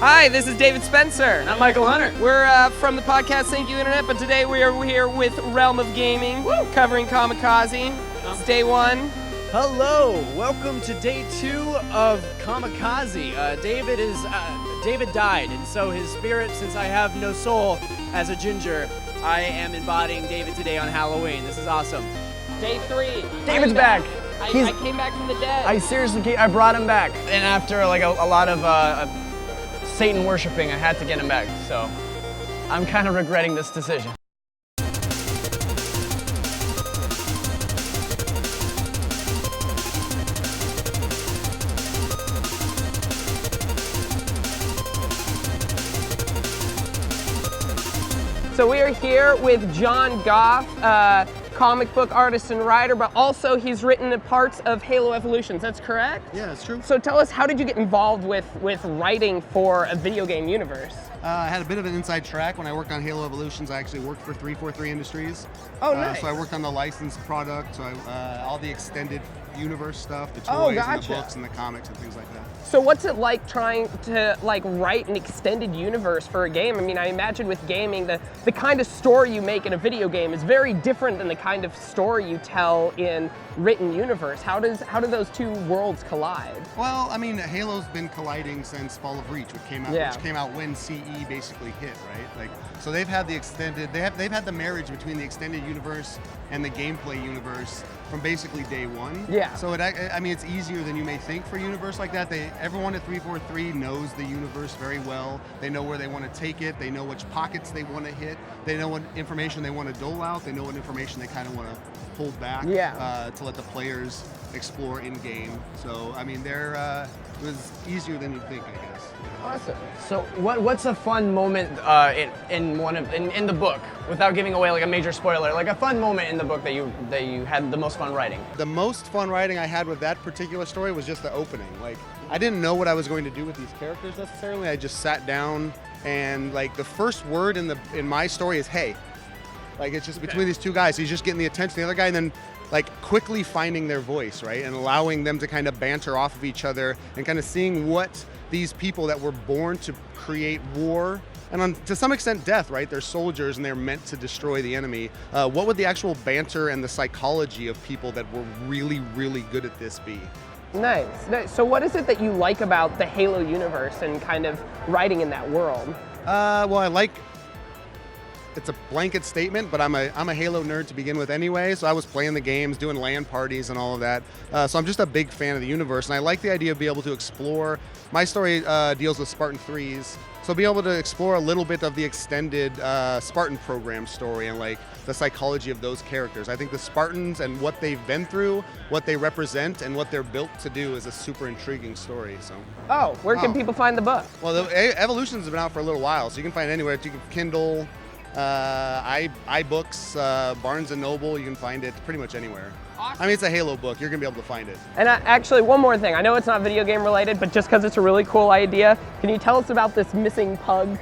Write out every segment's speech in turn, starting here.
Hi, this is David Spencer. I'm Michael Hunter. We're from the podcast Thank You Internet, but today we are here with Realm of Gaming, covering Comikaze. It's day one. Hello, welcome to day 2 of Comikaze. David died, and so his spirit, since I have no soul as a ginger, I am embodying David today on Halloween. This is awesome. Day 3. David's back. I came back from the dead. I brought him back. And after like a lot of Satan worshiping, I had to get him back. So I'm kind of regretting this decision. So we are here with John Goff, comic book artist and writer, but also he's written parts of Halo Evolutions. That's correct? Yeah, that's true. So tell us, how did you get involved with writing for a video game universe? I had a bit of an inside track when I worked on Halo Evolutions. I actually worked for 343 Industries. Oh, nice. So I worked on the licensed product, so all the extended universe stuff, the toys and the books and the comics and things like that. So what's it like trying to write an extended universe for a game? I mean, I imagine with gaming, the kind of story you make in a video game is very different than the kind of story you tell in written universe. How do those two worlds collide? Well, I mean, Halo's been colliding since Fall of Reach, which came out when CE basically hit, right? Like, so they've had the extended, they've had the marriage between the extended universe and the gameplay universe from basically day one. Yeah. So I mean, it's easier than you may think for a universe like that. Everyone at 343 knows the universe very well. They know where they want to take it. They know which pockets they want to hit. They know what information they want to dole out. They know what information they kind of want to hold back to let the players explore in game. So I mean, it was easier than you'd think, I guess. Awesome. So what's a fun moment in the book, without giving away like a major spoiler, like a fun moment in the book that you had the most fun writing? The most fun writing I had with that particular story was just the opening. Like, I didn't know what I was going to do with these characters necessarily. I just sat down and like the first word in my story is hey. Like, it's just between these two guys. He's just getting the attention of the other guy and then like quickly finding their voice, right? And allowing them to kind of banter off of each other and kind of seeing what these people that were born to create war and to some extent death, right? They're soldiers and they're meant to destroy the enemy. What would the actual banter and the psychology of people that were really, really good at this be? Nice. So what is it that you like about the Halo universe and kind of writing in that world? Well, it's a blanket statement, but I'm a Halo nerd to begin with anyway, so I was playing the games, doing LAN parties and all of that. So I'm just a big fan of the universe, and I like the idea of being able to explore. My story deals with Spartan 3s, so be able to explore a little bit of the extended Spartan program story and like the psychology of those characters. I think the Spartans and what they've been through, what they represent, and what they're built to do is a super intriguing story. So. Where can people find the book? Well, the Evolutions has been out for a little while, so you can find it anywhere. You can Kindle, iBooks, Barnes & Noble, you can find it pretty much anywhere. Awesome. I mean, it's a Halo book, you're going to be able to find it. And actually, one more thing. I know it's not video game related, but just because it's a really cool idea, can you tell us about this missing pug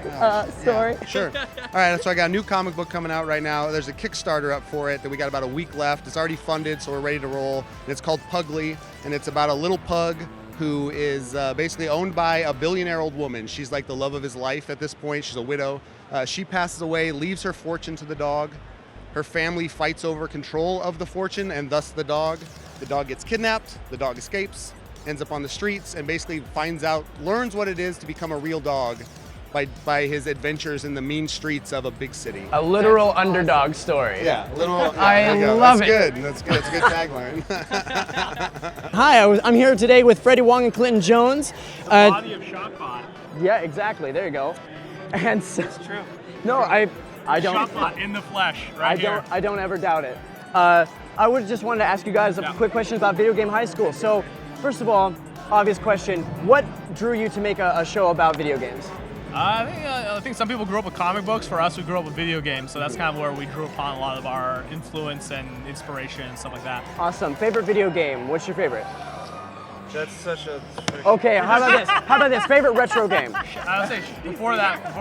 story? Yeah, sure. All right, so I got a new comic book coming out right now. There's a Kickstarter up for it that we got about a week left. It's already funded, so we're ready to roll. And it's called Pugly, and it's about a little pug who is basically owned by a billionaire old woman. She's like the love of his life at this point. She's a widow. She passes away, leaves her fortune to the dog. Her family fights over control of the fortune and thus the dog. The dog gets kidnapped, the dog escapes, ends up on the streets, and basically learns what it is to become a real dog by his adventures in the mean streets of a big city. A literal underdog story. Yeah, literal. I love it. That's good. It's a good tagline. Hi, I'm here today with Freddie Wong and Clinton Jones. The body of Shotbot. Yeah, exactly. There you go. And so, It's true. No, I don't. Shotbot in the flesh, right here. I don't ever doubt it. I would just wanted to ask you guys a quick question about Video Game High School. So, first of all, obvious question: what drew you to make a show about video games? I think some people grew up with comic books. For us, we grew up with video games, so that's kind of where we drew upon a lot of our influence and inspiration and stuff like that. Awesome. Favorite video game? What's your favorite? That's such a... Okay, how about this? Favorite retro game? I would say before that,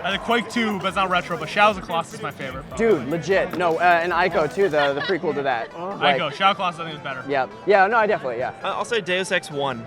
I think Quake 2, but it's not retro. But Shadows of the Colossus is my favorite. Probably. Dude, legit. No, and Ico too, the prequel to that. Like, Ico, Shadow of the Colossus I think is better. Yeah. Yeah. No, I definitely. Yeah. I'll say Deus Ex 1.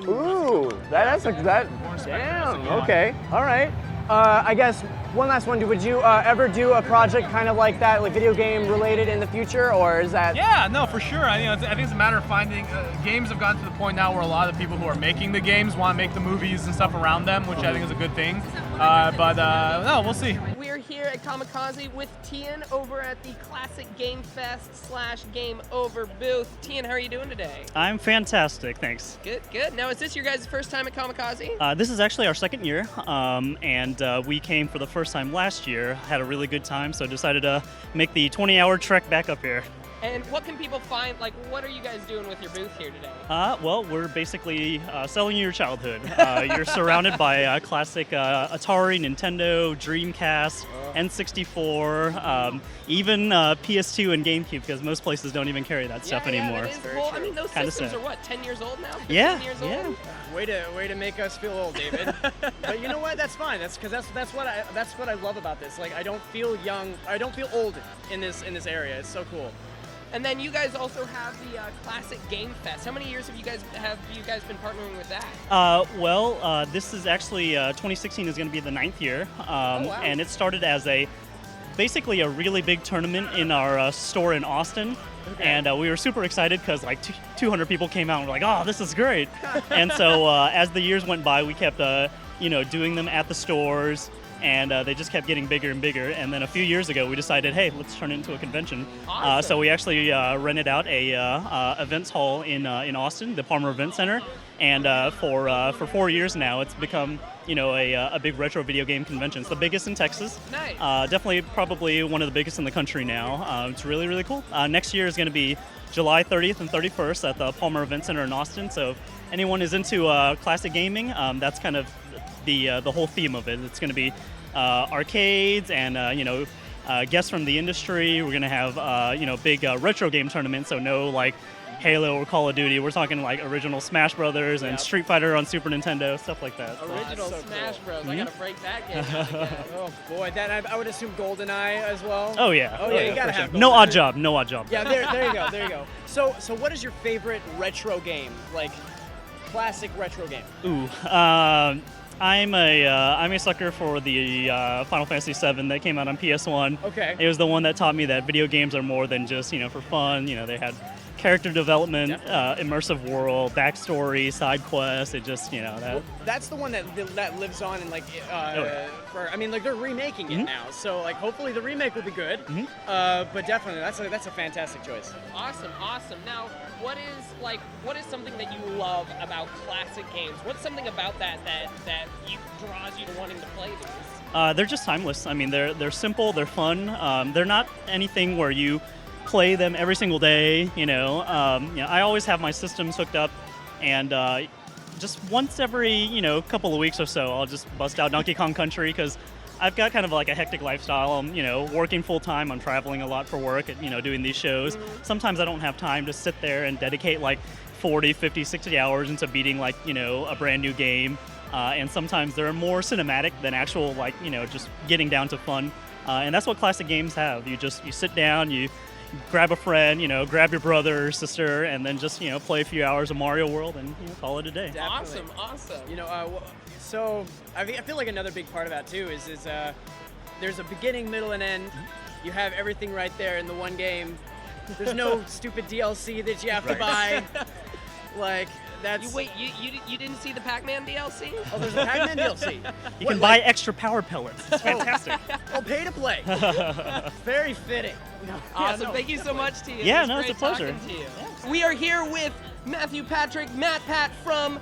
Ooh, that's a damn. Okay. All right. I guess one last one. Would you ever do a project kind of like that, like video game related in the future, or is that? Yeah, no, for sure. I think it's a matter of finding. Games have gotten to the point now where a lot of the people who are making the games want to make the movies and stuff around them, which I think is a good thing. But no, we'll see. We're here at Comikaze with Tian over at the Classic Game Fest / Game Over booth. Tian, how are you doing today? I'm fantastic, thanks. Good, good. Now, is this your guys' first time at Comikaze? This is actually our second year, and we came for the first time last year, had a really good time, so decided to make the 20-hour trek back up here. And what can people find, like, what are you guys doing with your booth here today? Well, we're basically selling you your childhood. You're surrounded by classic Atari, Nintendo, Dreamcast, N64, even PS2 and GameCube, because most places don't even carry that stuff anymore. That is, well, I mean, those Kinda systems sad. are what, 10 years old now? 15 Yeah, years yeah. old? Way to make us feel old, David. But you know what? That's fine. That's what I love about this. Like, I don't feel young. I don't feel old in this area. It's so cool. And then you guys also have the Classic Game Fest. How many years have you guys been partnering with that? This is actually 2016 is going to be the 9th year, wow. and it started as basically a really big tournament in our store in Austin. Okay. And we were super excited because like 200 people came out and were like, oh, this is great. And so as the years went by, we kept doing them at the stores, and they just kept getting bigger and bigger. And then a few years ago, we decided, hey, let's turn it into a convention. Awesome. So we actually rented out a events hall in Austin, the Palmer Event Center. And for 4 years now, it's become a big retro video game convention. It's the biggest in Texas. Nice. Definitely, probably one of the biggest in the country now. It's really, really cool. Next year is going to be July 30th and 31st at the Palmer Event Center in Austin. So if anyone is into classic gaming, that's kind of the whole theme of it. It's going to be arcades and guests from the industry. We're going to have big retro game tournaments. So no like Halo or Call of Duty. We're talking like original Smash Brothers and Street Fighter on Super Nintendo, stuff like that. So. Original Smash Bros. I gotta break that game out again. Oh boy, then I would assume GoldenEye as well. Oh yeah. Oh yeah, you gotta have No GoldenEye. odd job. No odd job. Yeah, there you go. So what is your favorite retro game? Like classic retro game? Ooh. I'm a sucker for the Final Fantasy VII that came out on PS1. Okay. It was the one that taught me that video games are more than just for fun. They had character development, immersive world, backstory, side quests. It just that. Well, that's the one that lives on and they're remaking it now. So like hopefully the remake will be good. But definitely that's a fantastic choice. Awesome. Now, what is something that you love about classic games? What's something about that draws you to wanting to play these? They're just timeless. I mean, they're simple, they're fun. They're not anything where you play them every single day. I always have my systems hooked up, and just once every couple of weeks or so, I'll just bust out Donkey Kong Country because I've got kind of like a hectic lifestyle. I'm working full time. I'm traveling a lot for work, doing these shows. Sometimes I don't have time to sit there and dedicate like 40, 50, 60 hours into beating like a brand new game. And sometimes they're more cinematic than actual just getting down to fun. And that's what classic games have. You sit down, you grab a friend, grab your brother or sister, and then just play a few hours of Mario World and call it a day. Definitely. Awesome. So I feel like another big part of that too is there's a beginning, middle, and end. You have everything right there in the one game. There's no stupid DLC that you have to buy. Like that's. You didn't see the Pac-Man DLC? Oh, there's a Pac-Man DLC. You can buy extra power pellets. It's fantastic. Oh, pay to play. Very fitting. Awesome. Thank you so much, Tia. Yeah, It was no, it's great a pleasure. talking to you. We are here with Matthew Patrick, Matt Pat from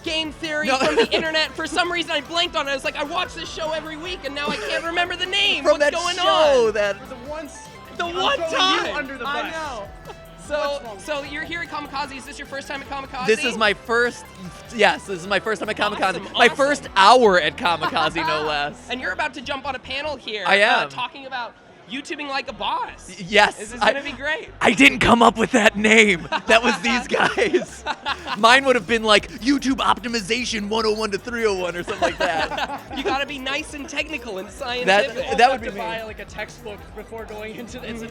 Game Theory from the internet. For some reason, I blanked on it. I was like, I watch this show every week, and now I can't remember the name. From What's that going show on? that The one time. under the bus. I know. So you're here at Comikaze. Is this your first time at Comikaze? this is my first. Yes, this is my first time at Comikaze. Awesome, My awesome. first hour at Comikaze, no less. And you're about to jump on a panel here. I am. Talking about YouTubing like a boss. Yes. This is gonna be great. I didn't come up with that name. That was these guys. Mine would have been like YouTube optimization 101 to 301 or something like that. You gotta be nice and technical and scientific. That would be to me. buy like a textbook before going into it's a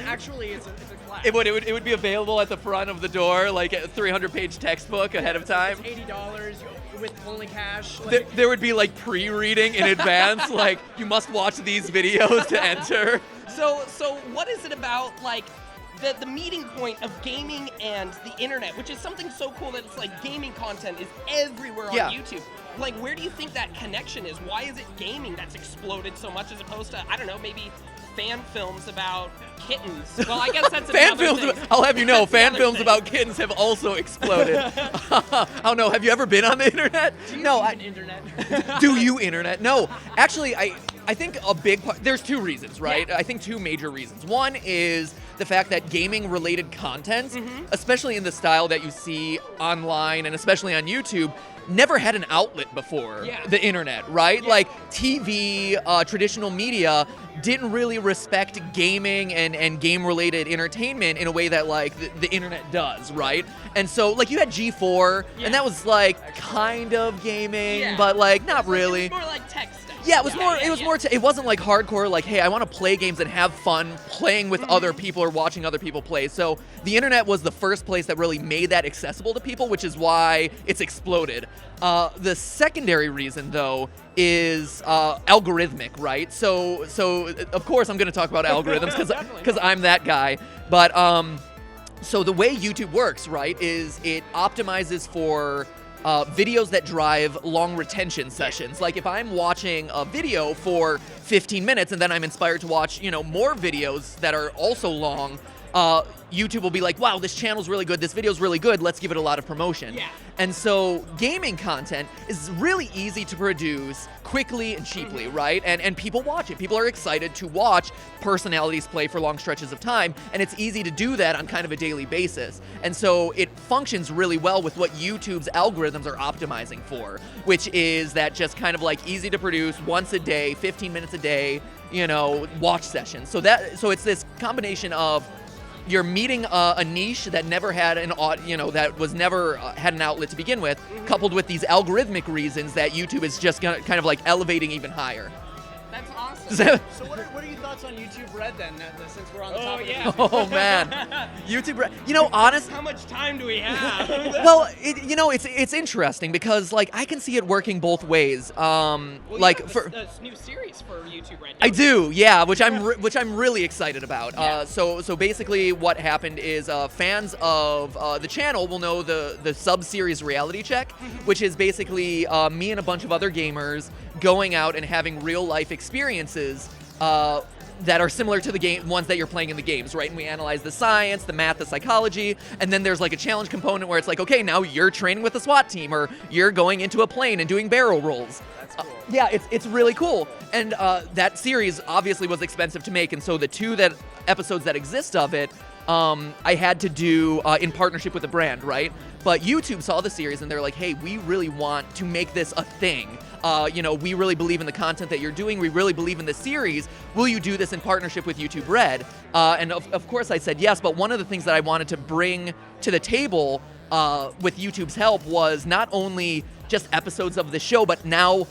class. It would be available at the front of the door, like a 300-page textbook ahead of time. It's $80 with only cash. There would be like pre-reading in advance, like you must watch these videos to enter. So what is it about like the meeting point of gaming and the internet, which is something so cool that it's like gaming content is everywhere on YouTube. Like, where do you think that connection is? Why is it gaming that's exploded so much as opposed to, I don't know, maybe fan films about kittens? Well, I guess that's fan another films. thing. I'll have you know, That's the fan other films thing. about kittens have also exploded. I don't know. Have you ever been on the internet? Internet. Do you internet? No, actually, I think a big part. There's two reasons, right? I think two major reasons. One is the fact that gaming-related content, especially in the style that you see online and especially on YouTube, never had an outlet before the internet, right? Like TV, traditional media didn't really respect gaming and game-related entertainment in a way that like the internet does, right? And so like you had G4, and that was like kind of gaming, but like not really. It was more like tech stuff. Yeah, it was more. It was more. It wasn't like hardcore. Like, hey, I want to play games and have fun playing with other people or watching other people play. So the internet was the first place that really made that accessible to people, which is why it's exploded. The secondary reason, though, is algorithmic, right? So of course I'm going to talk about algorithms because I'm that guy. But so the way YouTube works, right, is it optimizes for videos that drive long retention sessions. Like if I'm watching a video for 15 minutes and then I'm inspired to watch, more videos that are also long, YouTube will be like, wow, this channel's really good, this video's really good, let's give it a lot of promotion. Yeah. And so gaming content is really easy to produce quickly and cheaply, right? And people watch it. People are excited to watch personalities play for long stretches of time, and it's easy to do that on kind of a daily basis. And so it functions really well with what YouTube's algorithms are optimizing for, which is that just kind of like easy to produce once a day, 15 minutes a day, watch sessions. So it's this combination of you're meeting a niche that never had that was never had an outlet to begin with, coupled with these algorithmic reasons that YouTube is just kind of like elevating even higher. That's awesome. So what are your thoughts on YouTube Red then, since we're on the topic? Oh man, YouTube Red. Honest. How much time do we have? Well, it's interesting because like I can see it working both ways. For a new series for YouTube Red. I do, yeah, which I'm really excited about. So basically, what happened is fans of the channel will know the sub-series Reality Check, which is basically me and a bunch of other gamers going out and having real-life experiences that are similar to the ones that you're playing in the games, right? And we analyze the science, the math, the psychology, and then there's like a challenge component where it's like, okay, now you're training with a SWAT team, or you're going into a plane and doing barrel rolls. That's cool. Yeah, it's really cool. And that series obviously was expensive to make, and so the two episodes that exist of it, I had to do in partnership with a brand, right? But YouTube saw the series and they're like, hey, we really want to make this a thing. We really believe in the content that you're doing. We really believe in the series. Will you do this in partnership with YouTube Red? And of course I said yes, but one of the things that I wanted to bring to the table with YouTube's help was not only just episodes of the show, but now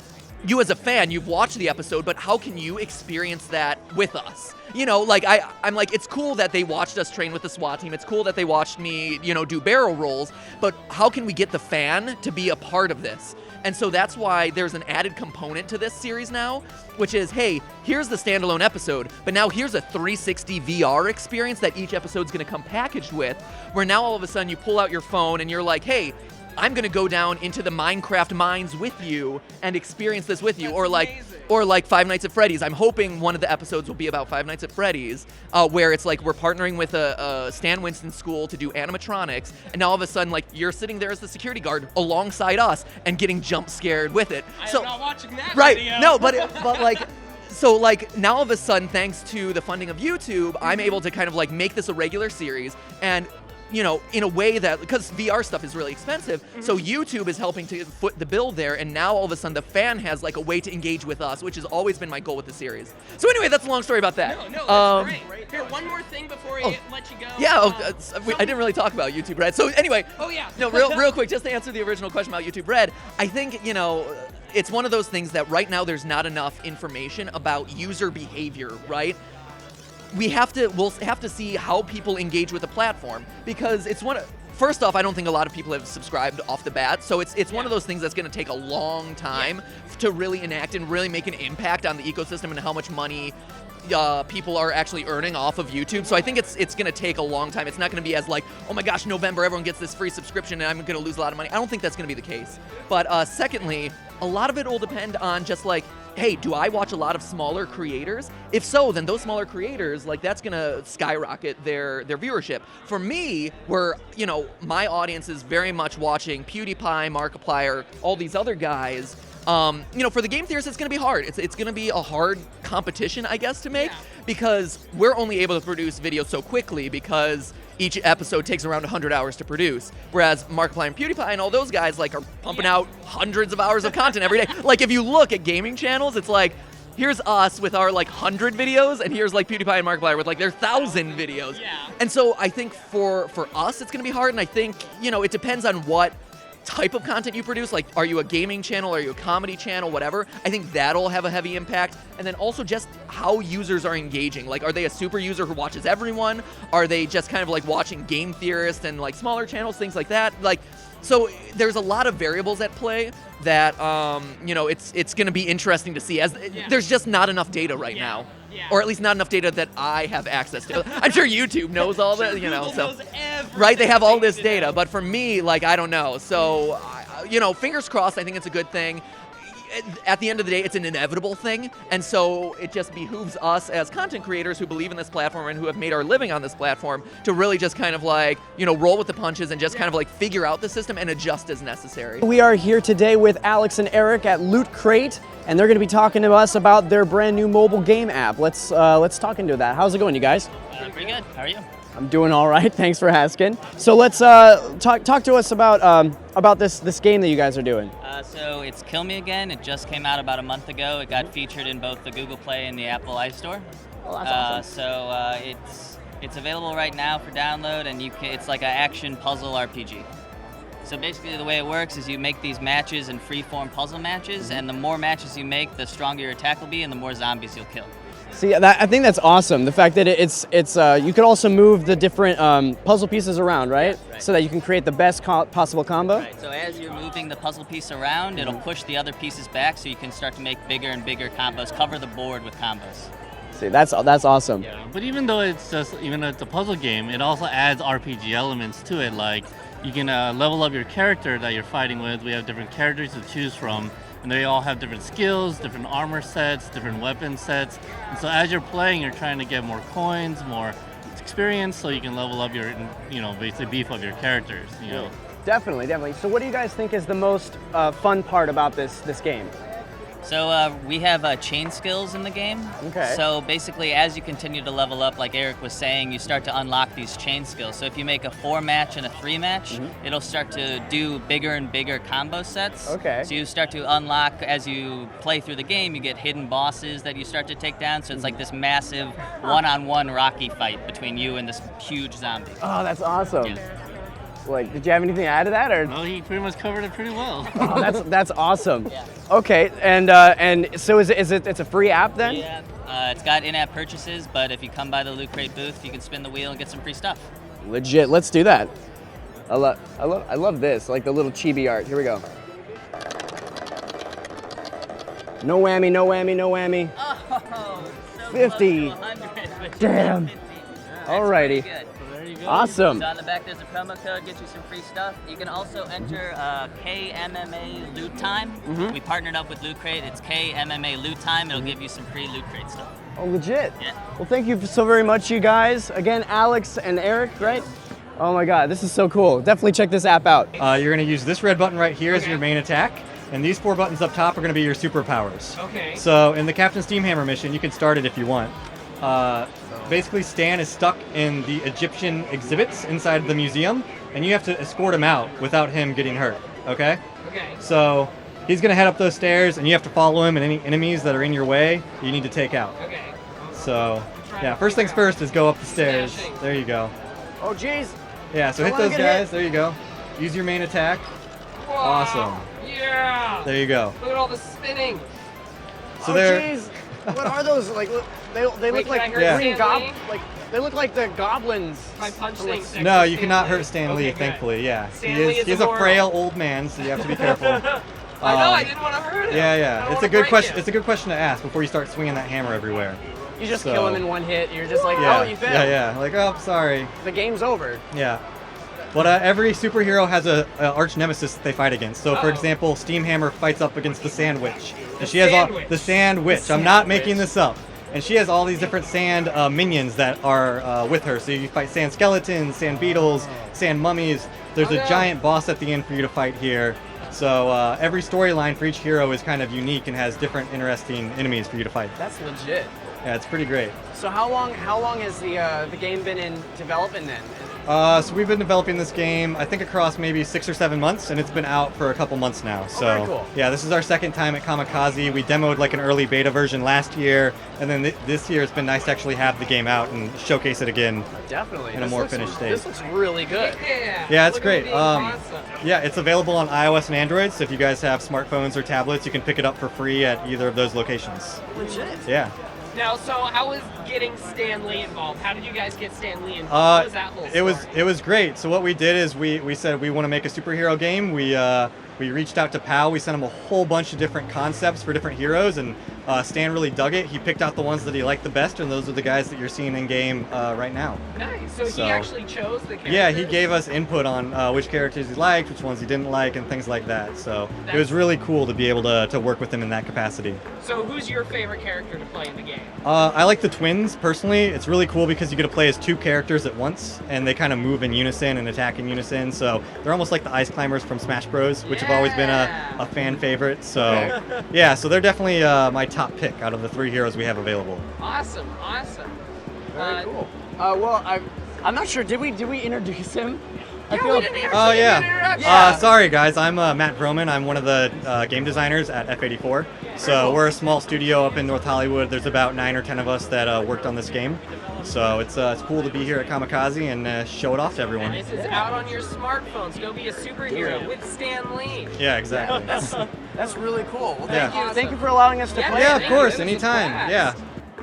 you as a fan, you've watched the episode, but how can you experience that with us? I'm like, it's cool that they watched us train with the SWAT team. It's cool that they watched me, do barrel rolls, but how can we get the fan to be a part of this? And so that's why there's an added component to this series now, which is, hey, here's the standalone episode, but now here's a 360 VR experience that each episode's gonna come packaged with, where now all of a sudden you pull out your phone and you're like, hey, I'm gonna go down into the Minecraft mines with you and experience this with you. Or like Five Nights at Freddy's. I'm hoping one of the episodes will be about Five Nights at Freddy's, where it's like we're partnering with a Stan Winston school to do animatronics, and now all of a sudden, like, you're sitting there as the security guard alongside us and getting jump scared with it. I'm not watching that right, video. no, but like. So like now all of a sudden, thanks to the funding of YouTube, I'm able to kind of like make this a regular series, and in a way that, because VR stuff is really expensive, so YouTube is helping to foot the bill there, and now all of a sudden the fan has like a way to engage with us, which has always been my goal with the series. So anyway, that's a long story about that. No, that's great. Here, one more thing before I let you go. Yeah, I didn't really talk about YouTube Red. So anyway, no, real quick, just to answer the original question about YouTube Red, I think, it's one of those things that right now there's not enough information about user behavior, right? We'll have to see how people engage with the platform, because first off, I don't think a lot of people have subscribed off the bat, so it's one of those things that's going to take a long time to really enact and really make an impact on the ecosystem and how much money people are actually earning off of YouTube. So I think it's going to take a long time. It's not going to be as like, oh my gosh, November, everyone gets this free subscription and I'm going to lose a lot of money. I don't think that's going to be the case. But secondly, a lot of it will depend on just like, hey, do I watch a lot of smaller creators? If so, then those smaller creators, like that's gonna skyrocket their viewership. For me, where, my audience is very much watching PewDiePie, Markiplier, all these other guys, for the game theorists, it's gonna be hard. It's gonna be a hard competition, I guess, to make, because we're only able to produce videos so quickly because each episode takes around 100 hours to produce, whereas Markiplier and PewDiePie and all those guys like are pumping out hundreds of hours of content every day. Like if you look at gaming channels, it's like, here's us with our like 100 videos, and here's like PewDiePie and Markiplier with like their 1,000 videos. Yeah. And so I think for us, it's gonna be hard, and I think, it depends on what type of content you produce. Like, are you a gaming channel? Are you a comedy channel? Whatever. I think that'll have a heavy impact. And then also just how users are engaging. Like, are they a super user who watches everyone? Are they just kind of like watching game theorists and like smaller channels, things like that? Like, so there's a lot of variables at play that, it's going to be interesting to see, as there's just not enough data right now. Yeah. Or at least not enough data that I have access to. I'm sure YouTube knows all that, so right, they have all this data, but for me, like, I don't know. So, fingers crossed, I think it's a good thing. At the end of the day, it's an inevitable thing, and so it just behooves us as content creators who believe in this platform and who have made our living on this platform to really just kind of like, roll with the punches and just kind of like figure out the system and adjust as necessary. We are here today with Alex and Eric at Loot Crate, and they're going to be talking to us about their brand new mobile game app. Let's talk into that. How's it going, you guys? Pretty good. How are you? I'm doing all right. Thanks for asking. So let's talk to us about this game that you guys are doing. So it's Kill Me Again. It just came out about a month ago. It got featured in both the Google Play and the Apple iStore. Well, that's awesome. So it's available right now for download, and it's like an action puzzle RPG. So basically the way it works is you make these matches in free-form puzzle matches, and the more matches you make, the stronger your attack will be and the more zombies you'll kill. See, I think that's awesome. The fact that it's you could also move the different puzzle pieces around, right? Right. So that you can create the best possible combo. Right. So as you're moving the puzzle piece around, it'll push the other pieces back, so you can start to make bigger and bigger combos, cover the board with combos. See, that's awesome. Yeah, but even though it's a puzzle game, it also adds RPG elements to it. Like you can level up your character that you're fighting with. We have different characters to choose from. And they all have different skills, different armor sets, different weapon sets. And so as you're playing, you're trying to get more coins, more experience, so you can level up your, basically beef up your characters, Definitely. So what do you guys think is the most fun part about this game? So we have chain skills in the game. Okay. So basically, as you continue to level up, like Eric was saying, you start to unlock these chain skills. So if you make a 4-match and a 3-match, it'll start to do bigger and bigger combo sets. Okay. So you start to unlock, as you play through the game, you get hidden bosses that you start to take down. So it's like this massive one-on-one Rocky fight between you and this huge zombie. Oh, that's awesome. Yeah. Like, did you have anything to add to that, or? No, he pretty much covered it pretty well. Oh, that's awesome. Yeah. Okay, and so it's a free app then? Yeah. It's got in-app purchases, but if you come by the Loot Crate booth, you can spin the wheel and get some free stuff. Legit. Let's do that. I love this, like the little chibi art. Here we go. No whammy, no whammy, no whammy. Oh, so 50. close to 100. Damn. Alrighty. Good. Awesome. So on the back there's a promo code, get you some free stuff. You can also enter KMMA Loot Time. We partnered up with Loot Crate. It's KMMA Loot Time. It'll give you some free Loot Crate stuff. Oh, legit. Yeah. Well, thank you so very much, you guys. Again, Alex and Eric, right? Oh my God, this is so cool. Definitely check this app out. You're going to use this red button right here as your main attack, and these 4 buttons up top are going to be your superpowers. Okay. So in the Captain Steamhammer mission, you can start it if you want. basically Stan is stuck in the Egyptian exhibits inside the museum, and you have to escort him out without him getting hurt, okay? Okay. So he's going to head up those stairs, and you have to follow him, and any enemies that are in your way, you need to take out. Okay. So, yeah, first things first is go up the stairs. Smashing. There you go. Oh, jeez. Yeah, so Don't hit let him those get guys. hit. There you go. Use your main attack. Wow. Awesome. Yeah. There you go. Look at all the spinning. So Oh, there. jeez. What are those? Like, they Wait, look can I like hurt Yeah. green Stan Lee? like they look like the goblins. If I punch things next No, to you Stan cannot Lee. hurt Stan Lee, Okay, good. thankfully. Yeah, Stan Lee is he's a immortal. frail old man, so you have to be careful. I know. I didn't want to hurt him. Yeah, I yeah. don't It's wanna a good break question. him. It's a good question to ask before you start swinging that hammer everywhere. You just So- kill him in one hit. You're just like, Yeah, oh, you failed. yeah. Like, oh, sorry. The game's over. Yeah. But every superhero has a arch nemesis that they fight against. So, for example, Steamhammer fights up against the Sandwich, and she has all Sandwich. the Sandwich. I'm not making this up. And she has all these different sand minions that are with her. So you fight sand skeletons, sand beetles, sand mummies. There's Oh, a no. giant boss at the end for you to fight here. So every storyline for each hero is kind of unique and has different interesting enemies for you to fight. That's legit. Yeah, it's pretty great. So how long has the game been in development then? So we've been developing this game, I think, across maybe 6 or 7 months, and it's been out for a couple months now. So very cool. yeah, this is our second time at Comikaze. We demoed like an early beta version last year, and then this year it's been nice to actually have the game out and showcase it again. Definitely. In a more finished state. This looks really good. Yeah. Yeah, it's Look at great. it being awesome. Yeah, it's available on iOS and Android, so if you guys have smartphones or tablets, you can pick it up for free at either of those locations. Legit. Yeah. Now, so how was getting Stan Lee involved? How did you guys get Stan Lee involved? What was that whole story? It was great. So what we did is we said we want to make a superhero game. We reached out to PAL. We sent him a whole bunch of different concepts for different heroes, and Stan really dug it. He picked out the ones that he liked the best, and those are the guys that you're seeing in game right now. Nice. So So- he actually chose the characters? Yeah, he gave us input on which characters he liked, which ones he didn't like, and things like that. So it was really cool to be able to work with him in that capacity. So who's your favorite character to play in the game? I like the twins personally. It's really cool because you get to play as two characters at once, and they kind of move in unison and attack in unison. So they're almost like the ice climbers from Smash Bros, which have always been a fan favorite. So yeah, so they're definitely my top pick out of the 3 heroes we have available. Awesome, awesome. Very cool. Well, I'm not sure. Did we introduce him? I Yeah, feel we didn't actually Oh get an yeah. introduction. Sorry guys, I'm Matt Vroman. I'm one of the game designers at F84. So we're a small studio up in North Hollywood. There's about 9 or 10 of us that worked on this game. So it's cool to be here at Comikaze and show it off to everyone. And this is out on your smartphones. Go be a superhero with Stan Lee. Yeah, exactly. That's really cool. Well, Yeah. thank you for allowing us to Yeah, play. Yeah, it. of thank you. course, It was a anytime. blast. Yeah.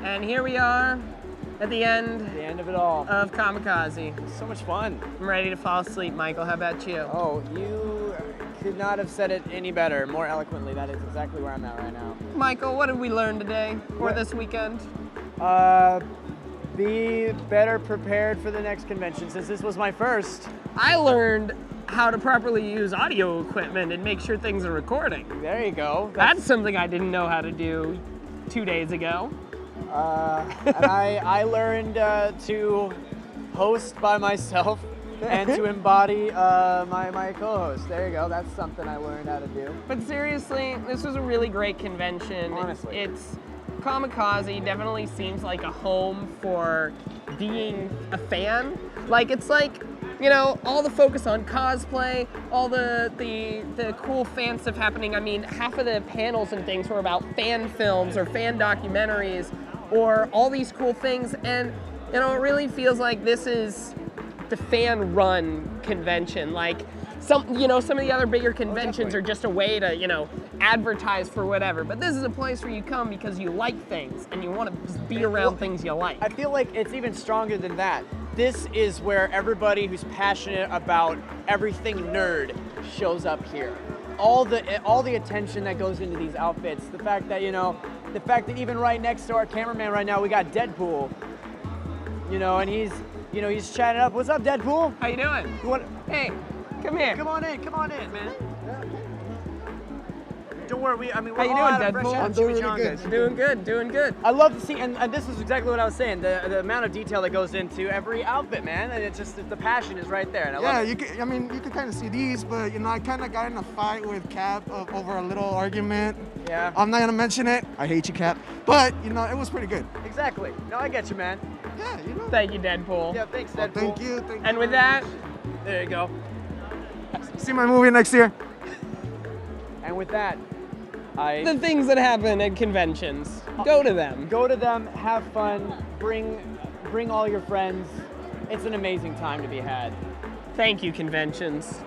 And here we are at the end The end of it all. of Comikaze. So much fun. I'm ready to fall asleep, Michael. How about you? Oh, you could not have said it any better, more eloquently. That is exactly where I'm at right now. Michael, what did we learn today or this weekend? Be better prepared for the next convention, since this was my first. I learned how to properly use audio equipment and make sure things are recording. There you go. That's something I didn't know how to do 2 days ago. And I learned to host by myself and to embody my co-host. There you go. That's something I learned how to do. But seriously, this was a really great convention. Honestly. It's Comikaze definitely seems like a home for being a fan. Like it's like, you know, all the focus on cosplay, all the cool fan stuff happening. I mean, half of the panels and things were about fan films or fan documentaries or all these cool things. And, you know, it really feels like this is the fan-run convention. Like some of the other bigger conventions are just a way to, you know, advertise for whatever. But this is a place where you come because you like things and you want to just be around things you like. I feel like it's even stronger than that. This is where everybody who's passionate about everything nerd shows up here. All the attention that goes into these outfits, the fact that even right next to our cameraman right now, we got Deadpool. You know, and he's chatting up. What's up, Deadpool? How you doing? Hey, come here. Come on in, man. don't worry. We're How you all doing, out of fresh Deadpool? out I'm of doing chimichangas. Doing good, doing good. I love to see, and this is exactly what I was saying. The amount of detail that goes into every outfit, man, and it's just the passion is right there. And I love it. You can kind of see these, but I kind of got in a fight with Cap over a little argument. Yeah. I'm not gonna mention it. I hate you, Cap. But it was pretty good. Exactly. No, I get you, man. Yeah, Thank you, Deadpool. Yeah, thanks, Well, Deadpool. thank you. And with that, There you go. See my movie next year. And with that, the things that happen at conventions, go to them. Go to them, have fun, bring all your friends. It's an amazing time to be had. Thank you, conventions.